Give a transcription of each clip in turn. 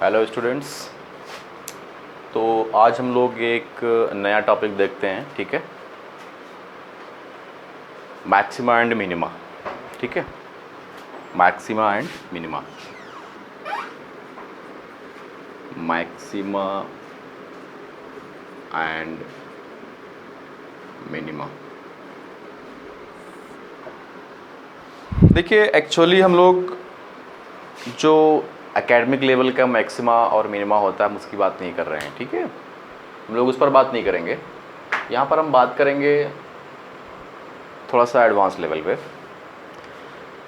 Hello students. तो आज हम लोग एक नया टॉपिक देखते हैं, ठीक है। मैक्सिमा एंड मिनिमा, ठीक है। Maxima and minima, maxima and minima. देखिए, एक्चुअली हम लोग जो एकेडमिक लेवल का मैक्सिमा और मिनिमा होता है हम उसकी बात नहीं कर रहे हैं, ठीक है। हम लोग उस पर बात नहीं करेंगे। यहाँ पर हम बात करेंगे थोड़ा सा एडवांस लेवल पे।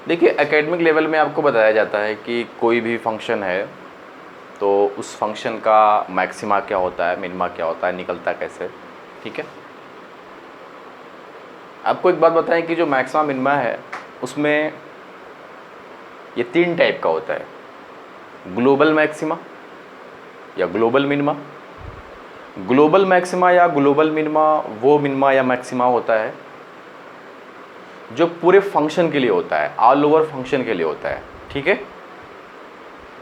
देखिए, एकेडमिक लेवल में आपको बताया जाता है कि कोई भी फंक्शन है तो उस फंक्शन का मैक्सिमा क्या होता है, मिनिमा क्या होता है, निकलता कैसे, ठीक है। आपको एक बात बताएं कि जो मैक्सिमा मिनिमा है उसमें ये 3 टाइप का होता है। ग्लोबल मैक्सिमा या ग्लोबल मिनिमा। ग्लोबल मैक्सिमा या ग्लोबल मिनिमा वो मिनिमा या मैक्सिमा होता है जो पूरे फंक्शन के लिए होता है, ऑल ओवर फंक्शन के लिए होता है, ठीक है।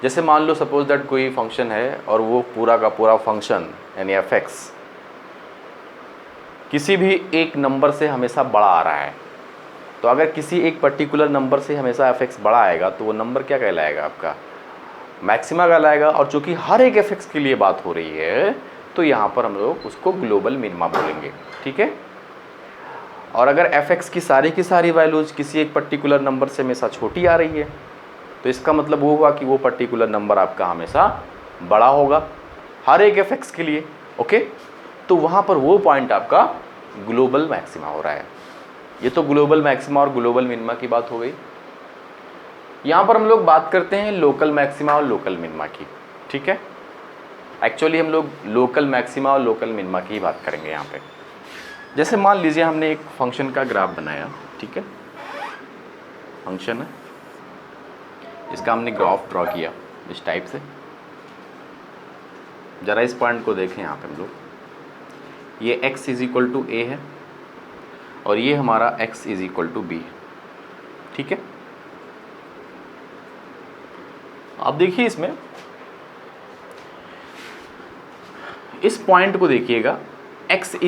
जैसे मान लो सपोज दैट कोई फंक्शन है और वो पूरा का पूरा फंक्शन यानी f(x) किसी भी एक नंबर से हमेशा बड़ा आ रहा है। तो अगर किसी एक पर्टिकुलर नंबर से हमेशा f(x) बड़ा आएगा तो वो नंबर क्या कहलाएगा, आपका मैक्सिमा कहलाएगा। और चूंकि हर एक f(x) के लिए बात हो रही है तो यहाँ पर हम लोग उसको ग्लोबल मिनिमा बोलेंगे, ठीक है। और अगर f(x) की सारी वैल्यूज़ किसी एक पर्टिकुलर नंबर से हमेशा छोटी आ रही है तो इसका मतलब वो हुआ कि वो पर्टिकुलर नंबर आपका हमेशा बड़ा होगा हर एक f(x) के लिए, ओके। तो वहाँ पर वो पॉइंट आपका ग्लोबल मैक्सिमा हो रहा है। ये तो ग्लोबल मैक्सिमा और ग्लोबल मिनिमा की बात हो गई। यहाँ पर हम लोग बात करते हैं लोकल मैक्सिमा और लोकल मिनिमा की, ठीक है। एक्चुअली हम लोग लोकल मैक्सिमा और लोकल मिनिमा की बात करेंगे यहाँ पे। जैसे मान लीजिए हमने एक फंक्शन का ग्राफ बनाया, ठीक है। फंक्शन है, इसका हमने ग्राफ ड्रॉ किया इस टाइप से। ज़रा इस पॉइंट को देखें यहाँ पे हम लोग, ये x = a है और ये हमारा x = b है, ठीक है। आप देखिए इसमें इस पॉइंट को देखिएगा, x =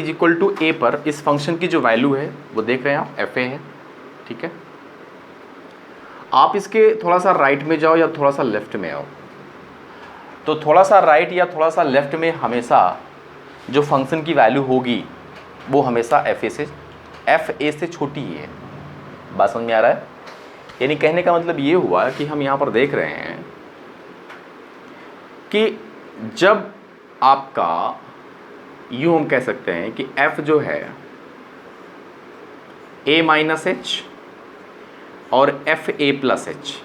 a पर इस फंक्शन की जो वैल्यू है वो देख रहे हैं आप, fa है, ठीक है। आप इसके थोड़ा सा राइट में जाओ या थोड़ा सा लेफ्ट में आओ, तो थोड़ा सा राइट या थोड़ा सा लेफ्ट में हमेशा जो फंक्शन की वैल्यू होगी वो हमेशा fa से छोटी ही है। बात समझ में आ रहा है? यानी कहने का मतलब ये हुआ कि हम यहाँ पर देख रहे हैं कि जब आपका यूँ हम कह सकते हैं कि f जो है a - h और fa+h।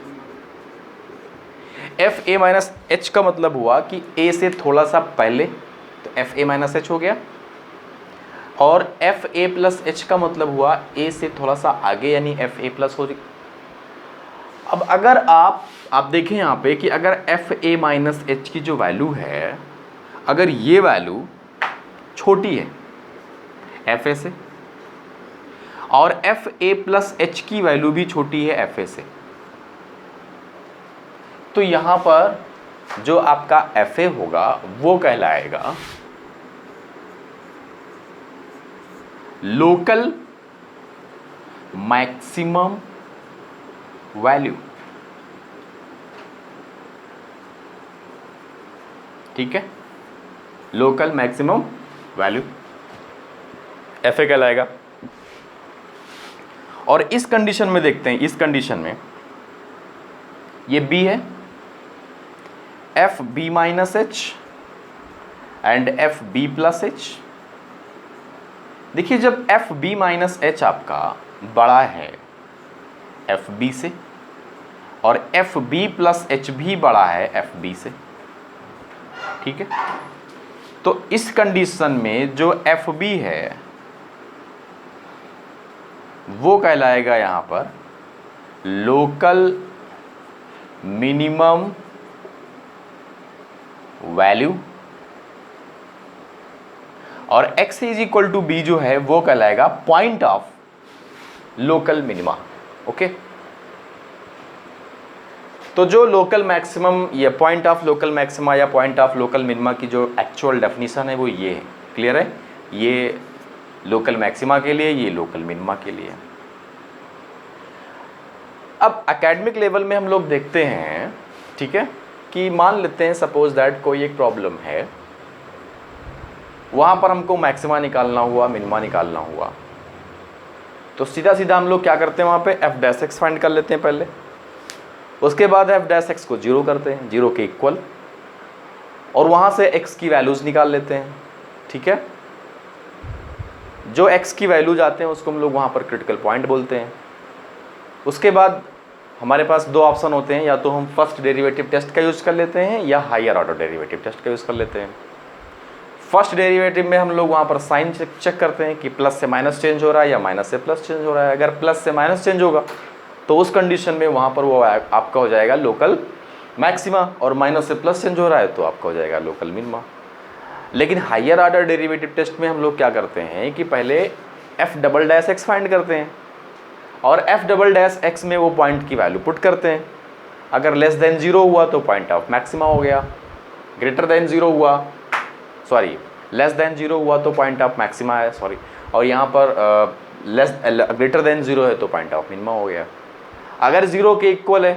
fa - h का मतलब हुआ कि a से थोड़ा सा पहले, तो fa - h हो गया। और fa+h का मतलब हुआ a से थोड़ा सा आगे, यानी fa+ हो गया। अब अगर आप देखें यहाँ पे कि अगर fa - h की जो वैल्यू है, अगर ये वैल्यू छोटी है fa से और fa+h की वैल्यू भी छोटी है fa से, तो यहाँ पर जो आपका fa होगा वो कहलाएगा लोकल मैक्सिमम वैल्यू, ठीक है। लोकल मैक्सिमम वैल्यू fa कहलाएगा। और इस कंडीशन में देखते हैं, इस कंडीशन में ये b है, fb - h एंड fb+h। देखिए, जब fb - h आपका बड़ा है fb से और fb+h भी बड़ा है fb से, ठीक है। तो इस कंडीशन में जो fb है वो कहलाएगा यहाँ पर लोकल मिनिमम वैल्यू, और x = b जो है वो कहलाएगा point of local minima, okay. तो जो लोकल मैक्सिमम या पॉइंट ऑफ लोकल मैक्सिमा या पॉइंट ऑफ लोकल मिनिमा की जो एक्चुअल डेफिनेशन है वो ये है। क्लियर है? ये लोकल मैक्सिमा के लिए, ये लोकल मिनिमा के लिए। अब एकेडमिक लेवल में हम लोग देखते हैं, ठीक है, कि मान लेते हैं सपोज दैट कोई एक प्रॉब्लम है, वहाँ पर हमको मैक्सिमा निकालना हुआ, मिनिमा निकालना हुआ, तो सीधा सीधा हम लोग क्या करते हैं, वहाँ पे एफ डैश एक्स फाइंड कर लेते हैं पहले। उसके बाद एफ डैश एक्स को 0 करते हैं, 0 के इक्वल, और वहाँ से x की वैल्यूज़ निकाल लेते हैं। ठीक है, जो x की वैल्यूज आते हैं उसको हम लोग वहाँ पर क्रिटिकल पॉइंट बोलते हैं। उसके बाद हमारे पास दो ऑप्शन होते हैं, या तो हम फर्स्ट डेरिवेटिव टेस्ट का यूज़ कर लेते हैं या हायर ऑर्डर डेरिवेटिव टेस्ट का यूज़ कर लेते हैं। फर्स्ट डेरिवेटिव में हम लोग वहाँ पर साइन चेक करते हैं कि प्लस से माइनस चेंज हो रहा है या माइनस से प्लस चेंज हो रहा है। अगर प्लस से माइनस चेंज होगा तो उस कंडीशन में वहाँ पर वो आपका हो जाएगा लोकल मैक्सिमा, और माइनस से प्लस चेंज हो रहा है तो आपका हो जाएगा लोकल मिनिमा। लेकिन हायर ऑर्डर डेरिवेटिव टेस्ट में हम लोग क्या करते हैं कि पहले F double dash x find करते हैं, और एफ डबल डैश एक्स में वो पॉइंट की वैल्यू पुट करते हैं। अगर लेस देन 0 हुआ तो पॉइंट ऑफ मैक्सिमा हो गया, ग्रेटर देन 0 हुआ, सॉरी लेस देन 0 हुआ तो पॉइंट ऑफ मैक्सिमा है, सॉरी, और यहाँ पर ग्रेटर देन 0 है तो पॉइंट ऑफ मिनिमा हो गया। अगर 0 के इक्वल है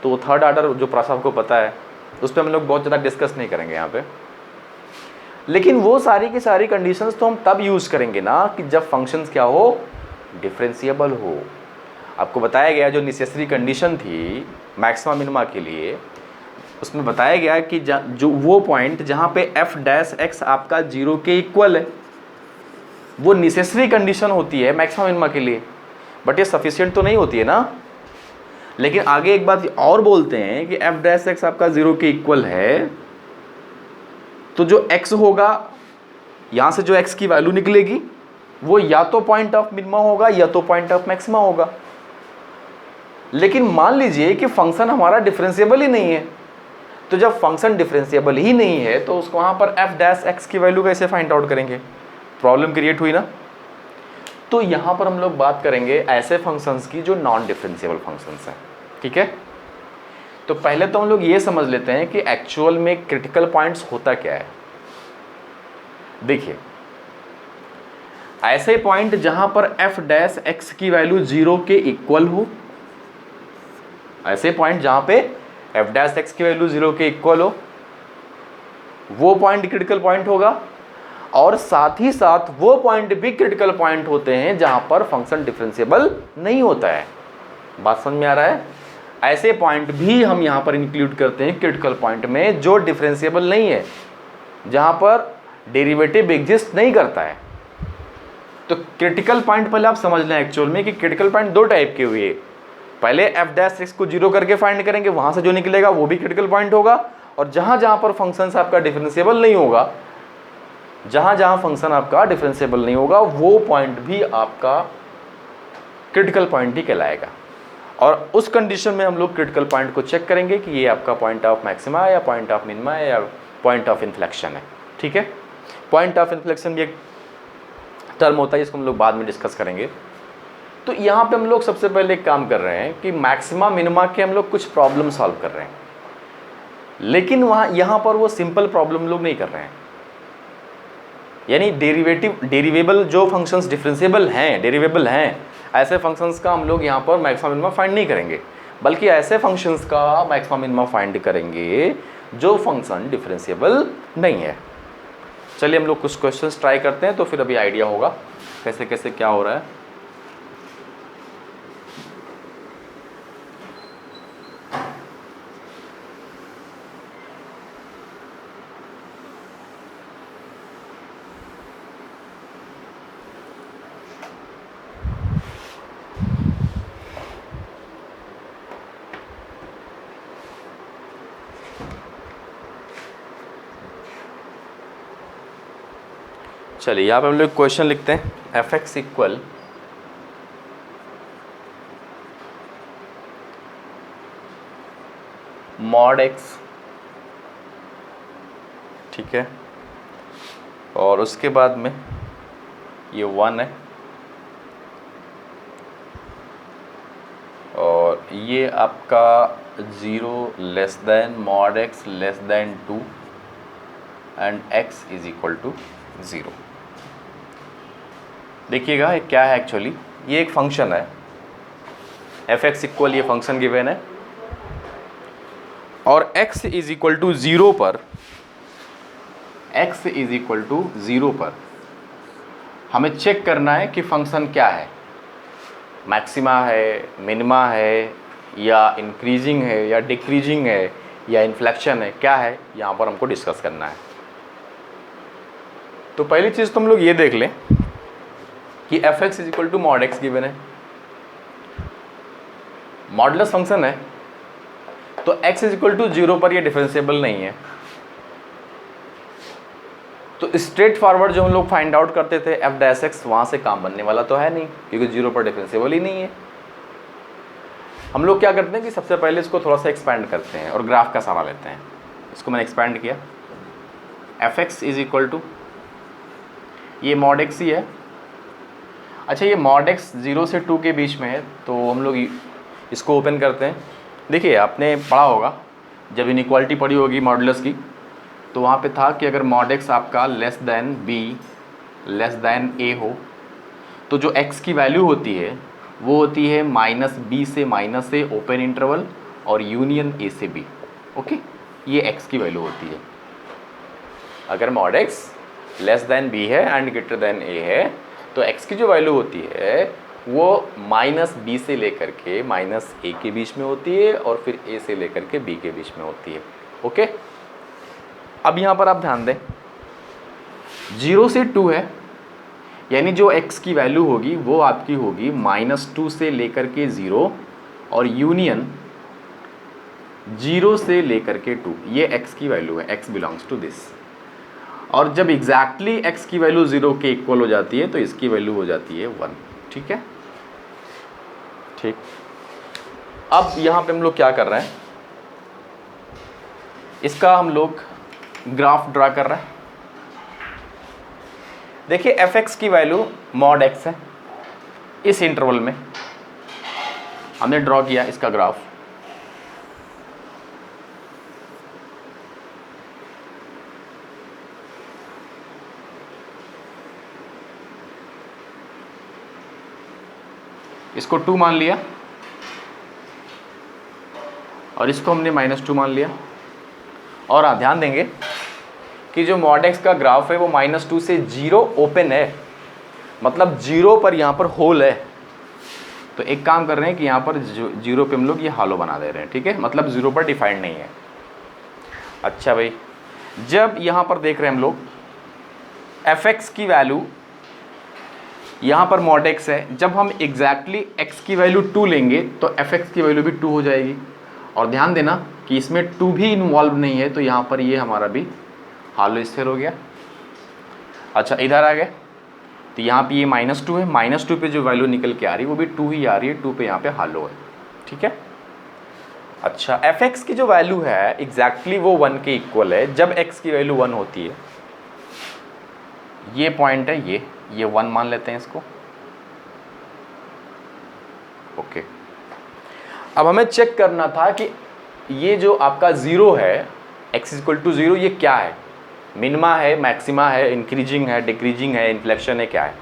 तो थर्ड ऑर्डर जो प्रोसेस आपको पता है, उस पर हम लोग बहुत ज़्यादा डिस्कस नहीं करेंगे यहाँ पे। लेकिन वो सारी की सारी कंडीशंस तो हम तब यूज़ करेंगे ना कि जब फंक्शंस क्या हो, डिफरेंशिएबल हो। आपको बताया गया जो नेसेसरी कंडीशन थी मैक्सिमा मिनिमा के लिए, उसमें बताया गया कि जो वो पॉइंट जहाँ पे एफ डैश एक्स आपका 0 के इक्वल है, वो नेसेसरी कंडीशन होती है मैक्सिमा मिनिमा के लिए, बट ये सफिशिएंट तो नहीं होती है ना। लेकिन आगे एक बात और बोलते हैं कि एफ डैश एक्स आपका 0 के इक्वल है, तो जो x होगा, यहाँ से जो x की वैल्यू निकलेगी वो या तो पॉइंट ऑफ मिनिमा होगा या तो पॉइंट ऑफ मैक्सिमा होगा। लेकिन मान लीजिए कि फंक्शन हमारा डिफरेंशिएबल ही नहीं है, तो जब फंक्शन डिफरेंशिएबल ही नहीं है तो उसको वहाँ पर एफ डैश एक्स की वैल्यू कैसे फाइंड आउट करेंगे? प्रॉब्लम क्रिएट हुई ना। तो यहाँ पर हम लोग बात करेंगे ऐसे फंक्शंस की जो नॉन डिफरेंशिएबल फंक्शंस हैं। ठीक है, तो पहले तो हम लोग ये समझ लेते हैं कि एक्चुअल में क्रिटिकल पॉइंट्स होता क्या है। देखिए, ऐसे पॉइंट जहां पर एफ डैश एक्स की वैल्यू 0 के इक्वल हो, ऐसे पॉइंट जहां पे एफ डैश एक्स की वैल्यू 0 के इक्वल हो, वो पॉइंट क्रिटिकल पॉइंट होगा। और साथ ही साथ वो पॉइंट भी क्रिटिकल पॉइंट होते हैं जहां पर फंक्शन डिफरेंशिएबल नहीं होता है। बात समझ में आ रहा है? ऐसे पॉइंट भी हम यहाँ पर इंक्लूड करते हैं क्रिटिकल पॉइंट में जो डिफरेंशिएबल नहीं है, जहाँ पर डेरिवेटिव एग्जिस्ट नहीं करता है। तो क्रिटिकल पॉइंट पहले आप समझ लें एक्चुअल में कि क्रिटिकल पॉइंट दो टाइप के हुए। पहले एफ डैश एक्स को 0 करके फाइंड करेंगे, वहाँ से जो निकलेगा वो भी क्रिटिकल पॉइंट होगा। और जहाँ जहाँ पर फंक्शन आपका डिफरेंशिएबल नहीं होगा, जहाँ जहाँ फंक्शन आपका डिफरेंशिएबल नहीं होगा, वो पॉइंट भी आपका क्रिटिकल पॉइंट ही कहलाएगा। और उस कंडीशन में हम लोग क्रिटिकल पॉइंट को चेक करेंगे कि ये आपका पॉइंट ऑफ मैक्सिमा है या पॉइंट ऑफ मिनिमा है या पॉइंट ऑफ इन्फ्लेक्शन है। ठीक है, पॉइंट ऑफ इन्फ्लेक्शन भी एक टर्म होता है, इसको हम लोग बाद में डिस्कस करेंगे। तो यहाँ पे हम लोग सबसे पहले एक काम कर रहे हैं कि मैक्सिमा मिनिमा के हम लोग कुछ प्रॉब्लम सॉल्व कर रहे हैं, लेकिन यहाँ पर वो सिंपल प्रॉब्लम लोग नहीं कर रहे हैं। यानी डेरिवेबल जो फंक्शंस डिफरेंशिएबल हैं, डेरिवेबल हैं, ऐसे फंक्शंस का हम लोग यहाँ पर मैक्सिमा मिनिमा फाइंड नहीं करेंगे, बल्कि ऐसे फंक्शंस का मैक्सिमा मिनिमा फाइंड करेंगे जो फंक्शन डिफरेंशिएबल नहीं है। चलिए हम लोग कुछ क्वेश्चंस ट्राई करते हैं, तो फिर अभी आइडिया होगा कैसे कैसे क्या हो रहा है। चलिए यहाँ पे हम लोग क्वेश्चन लिखते हैं, F x equal mod x, ठीक है, और उसके बाद में ये 1 है, और ये आपका 0 less than mod x less than 2 and x is equal to 0। देखिएगा ये क्या है एक्चुअली, ये एक फंक्शन है f(x) इक्वल, ये फंक्शन गिवन है और x इज इक्वल टू 0 पर, x इज इक्वल टू 0 पर हमें चेक करना है कि फंक्शन क्या है, मैक्सिमा है, मिनिमा है, या इंक्रीजिंग है, या डिक्रीजिंग है, या इन्फ्लेक्शन है, क्या है, यहाँ पर हमको डिस्कस करना है। तो पहली चीज़ तो हम लोग ये देख लें कि f(x) is equal to mod x given है, मॉडुलस फंक्शन है, तो x इज इक्वल टू 0 पर ये डिफरेंशिएबल नहीं है। तो स्ट्रेट फॉरवर्ड जो हम लोग फाइंड आउट करते थे f'(x), वहाँ से काम बनने वाला तो है नहीं, क्योंकि 0 पर डिफरेंशिएबल ही नहीं है। हम लोग क्या करते हैं कि सबसे पहले इसको थोड़ा सा एक्सपेंड करते हैं और ग्राफ का सहारा लेते हैं। इसको मैंने एक्सपेंड किया, f(x) इज इक्वल टू, ये मॉड x ही है। अच्छा, ये मॉड x 0 से 2 के बीच में है, तो हम लोग इसको ओपन करते हैं। देखिए आपने पढ़ा होगा, जब इनइक्वालिटी पढ़ी होगी मॉडुलस की, तो वहाँ पे था कि अगर मॉड x आपका less than b less than a हो, तो जो x की वैल्यू होती है वो होती है -b से -a ओपन इंटरवल और यूनियन a से b। ओके, ये x की वैल्यू होती है। अगर mod x less then b है एंड ग्रेटर देन a है, तो x की जो वैल्यू होती है वो -b से लेकर के -a के बीच में होती है और फिर a से लेकर के b के बीच में होती है। ओके, अब यहाँ पर आप ध्यान दें, 0 से 2 है, यानी जो x की वैल्यू होगी वो आपकी होगी -2 से लेकर के 0 और यूनियन 0 से लेकर के 2, ये x की वैल्यू है, x बिलोंग्स टू दिस। और जब एग्जैक्टली x की वैल्यू 0 के इक्वल हो जाती है तो इसकी वैल्यू हो जाती है 1। ठीक है, ठीक। अब यहाँ पे हम लोग क्या कर रहे हैं, इसका हम लोग ग्राफ ड्रा कर रहे हैं। देखिए f(x) की वैल्यू मॉड x है, इस इंटरवल में हमने ड्रॉ किया इसका ग्राफ। इसको 2 मान लिया और इसको हमने -2 मान लिया। और ध्यान देंगे कि जो मॉड x का ग्राफ है वो -2 से 0 ओपन है, मतलब 0 पर यहाँ पर होल है। तो एक काम कर रहे हैं कि यहाँ पर 0 पे हम लोग ये हालो बना दे रहे हैं। ठीक है, मतलब 0 पर डिफाइंड नहीं है। अच्छा भाई, जब यहाँ पर देख रहे हैं हम लोग f(x) की वैल्यू, यहाँ पर मॉड x है, जब हम एग्जैक्टली x की वैल्यू 2 लेंगे तो f(x) की वैल्यू भी 2 हो जाएगी। और ध्यान देना कि इसमें 2 भी इन्वॉल्व नहीं है, तो यहाँ पर ये हमारा भी हालो स्फीयर हो गया। अच्छा, इधर आ गए तो यहाँ पे ये -2 है, -2 पे जो वैल्यू निकल के आ रही है वो भी 2 ही आ रही है, 2 पे यहाँ पे हालो है। ठीक है। अच्छा, f(x) की जो वैल्यू है एग्जैक्टली वो 1 के इक्वल है जब x की वैल्यू 1 होती है। ये पॉइंट है, ये 1 मान लेते हैं इसको। ओके, अब हमें चेक करना था कि ये जो आपका 0 है, x इक्वल टू 0, ये क्या है, मिनिमा है, मैक्सिमा है, इंक्रीजिंग है, डिक्रीजिंग है, इन्फ्लेक्शन है, क्या है।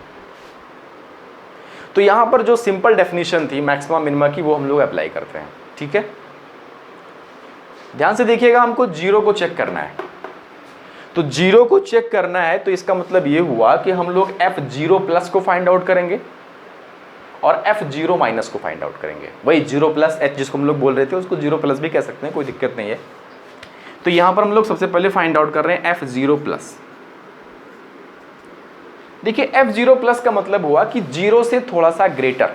तो यहाँ पर जो सिंपल डेफिनेशन थी मैक्सिमा मिनिमा की वो हम लोग अप्लाई करते हैं। ठीक है, ध्यान से देखिएगा, हमको 0 को चेक करना है। तो 0 को चेक करना है तो इसका मतलब ये हुआ कि हम लोग f0+ को फाइंड आउट करेंगे और f0- को फाइंड आउट करेंगे। वही 0+h जिसको हम लोग बोल रहे थे उसको 0+ भी कह सकते हैं, कोई दिक्कत नहीं है। तो यहाँ पर हम लोग सबसे पहले फाइंड आउट कर रहे हैं f0+। देखिए f0+ का मतलब हुआ कि 0 से थोड़ा सा ग्रेटर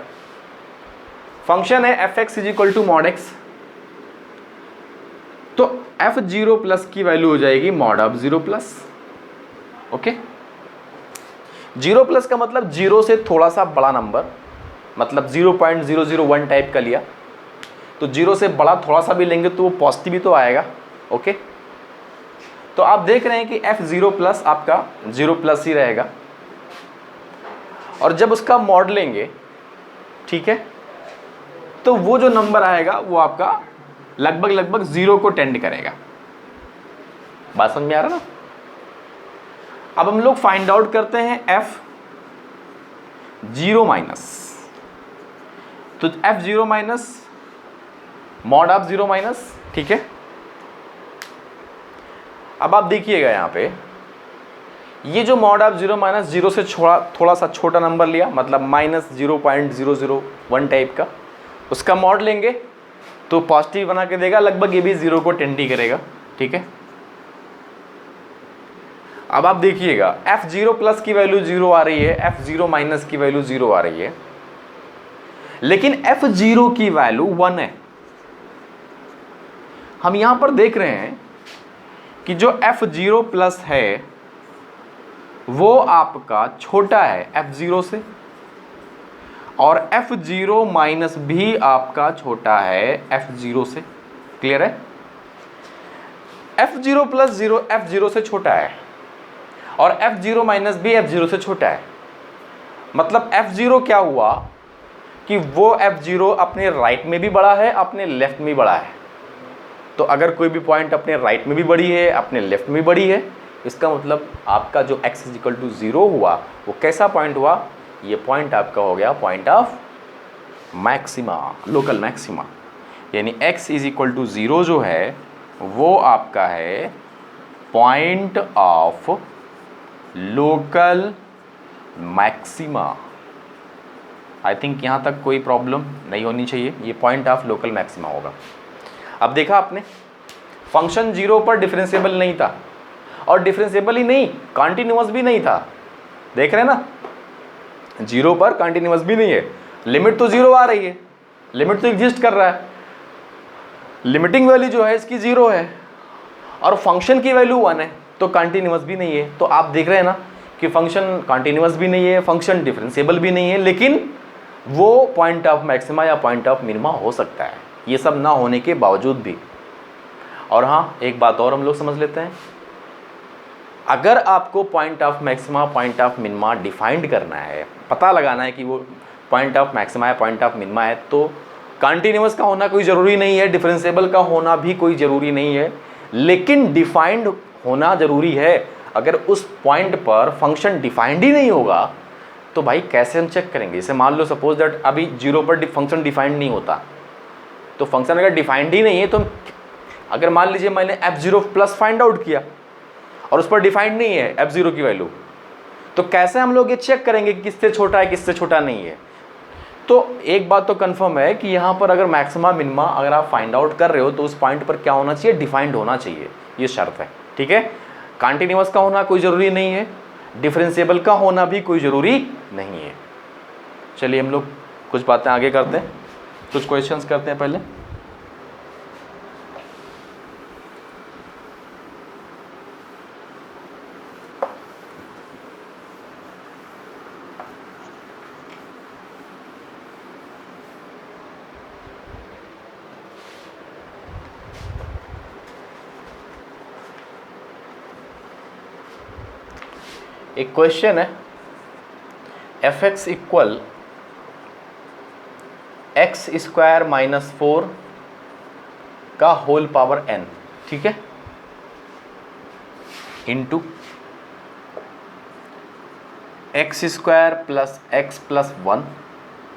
फंक्शन है f(x) is equal to mod x। तो f0+ की वैल्यू हो जाएगी मॉड ऑफ 0+। ओके, 0+ का मतलब 0 से थोड़ा सा बड़ा नंबर, मतलब 0.001 टाइप का लिया। तो 0 से बड़ा थोड़ा सा भी लेंगे तो वो पॉजिटिव ही तो आएगा। ओके, तो आप देख रहे हैं कि f0+ आपका 0+ ही रहेगा। और जब उसका मॉड लेंगे, ठीक है, तो वो जो नंबर आएगा वो आपका लगभग लगभग 0 को टेंड करेगा। बात समझ में आ रहा ना? अब हम लोग फाइंड आउट करते हैं एफ जीरो माइनस। तो F zero minus mod of zero minus, ठीक है। अब आप देखिएगा यहाँ पे ये जो mod of zero minus, zero से थोड़ा सा छोटा नंबर लिया, मतलब माइनस 0.001 टाइप का, उसका मॉड लेंगे तो पॉजिटिव बना के देगा, लगभग ये भी 0 को टेंड ही करेगा, ठीक है। अब आप देखिएगा f0 प्लस की वैल्यू 0 आ रही है, f0 माइनस की वैल्यू 0 आ रही है, लेकिन f0 की वैल्यू 1 है। हम यहां पर देख रहे हैं कि जो f0 प्लस है वो आपका छोटा है f0 से, और f0 माइनस भी आपका छोटा है f0 से। क्लियर है? f0 प्लस 0 f0 से छोटा है और f0 माइनस भी f0 से छोटा है। मतलब f0 क्या हुआ कि वो f0 अपने राइट में भी बड़ा है, अपने लेफ्ट में भी बड़ा है। तो अगर कोई भी पॉइंट अपने राइट में भी बड़ी है, अपने लेफ्ट में भी बड़ी है, इसका मतलब आपका जो x इज इक्वल टू 0 हुआ वो कैसा पॉइंट हुआ? ये पॉइंट आपका हो गया point of maxima, local maxima. यानी x इज इक्वल टू 0 जो है वो आपका है point of local maxima. I think यहाँ तक कोई प्रॉब्लम नहीं होनी चाहिए, ये पॉइंट ऑफ लोकल मैक्सिमा होगा। अब देखा आपने, फंक्शन 0 पर डिफरेंशिएबल नहीं था, और डिफरेंशिएबल ही नहीं, कॉन्टिन्यूअस भी नहीं था। देख रहे हैं ना, 0 पर कॉन्टिन्यूअस भी नहीं है। लिमिट तो 0 आ रही है, लिमिट तो एग्जिस्ट कर रहा है, लिमिटिंग वैल्यू जो है इसकी 0 है, और फंक्शन की वैल्यू 1 है, तो कॉन्टिन्यूअस भी नहीं है। तो आप देख रहे हैं ना कि फंक्शन कॉन्टिन्यूअस भी नहीं है, फंक्शन डिफरेंशिएबल भी नहीं है, लेकिन वो पॉइंट ऑफ मैक्सिमा या पॉइंट ऑफ मिनिमा हो सकता है, ये सब ना होने के बावजूद भी। और हाँ, एक बात और हम लोग समझ लेते हैं, अगर आपको point of maxima point of minima defined करना है, पता लगाना है कि वो पॉइंट ऑफ मैक्सिमा है पॉइंट ऑफ मिनिमा है, तो कॉन्टिन्यूअस का होना कोई ज़रूरी नहीं है, डिफरेंशिएबल का होना भी कोई ज़रूरी नहीं है, लेकिन डिफाइंड होना ज़रूरी है। अगर उस पॉइंट पर फंक्शन डिफाइंड ही नहीं होगा तो भाई कैसे हम चेक करेंगे? जैसे मान लो सपोज दैट अभी 0 पर फंक्शन डिफाइंड नहीं होता, तो फंक्शन अगर डिफाइंड ही नहीं है, तो अगर मान लीजिए मैंने f0 प्लस फाइंड आउट किया और उस पर डिफाइंड नहीं है f0 की वैल्यू, तो कैसे हम लोग ये चेक करेंगे कि किससे छोटा है किससे छोटा नहीं है? तो एक बात तो कंफर्म है कि यहाँ पर अगर मैक्सिमा मिनिमा अगर आप फाइंड आउट कर रहे हो तो उस पॉइंट पर क्या होना चाहिए? डिफाइंड होना चाहिए, ये शर्त है, ठीक है। कॉन्टिन्यूअस का होना कोई ज़रूरी नहीं है, डिफरेंशिएबल का होना भी कोई ज़रूरी नहीं है। चलिए हम लोग कुछ बातें आगे करते हैं, कुछ क्वेश्चंस करते हैं पहले। एक क्वेश्चन है, f(x) equal x square minus 4 का होल पावर n, ठीक है, into x square plus x plus 1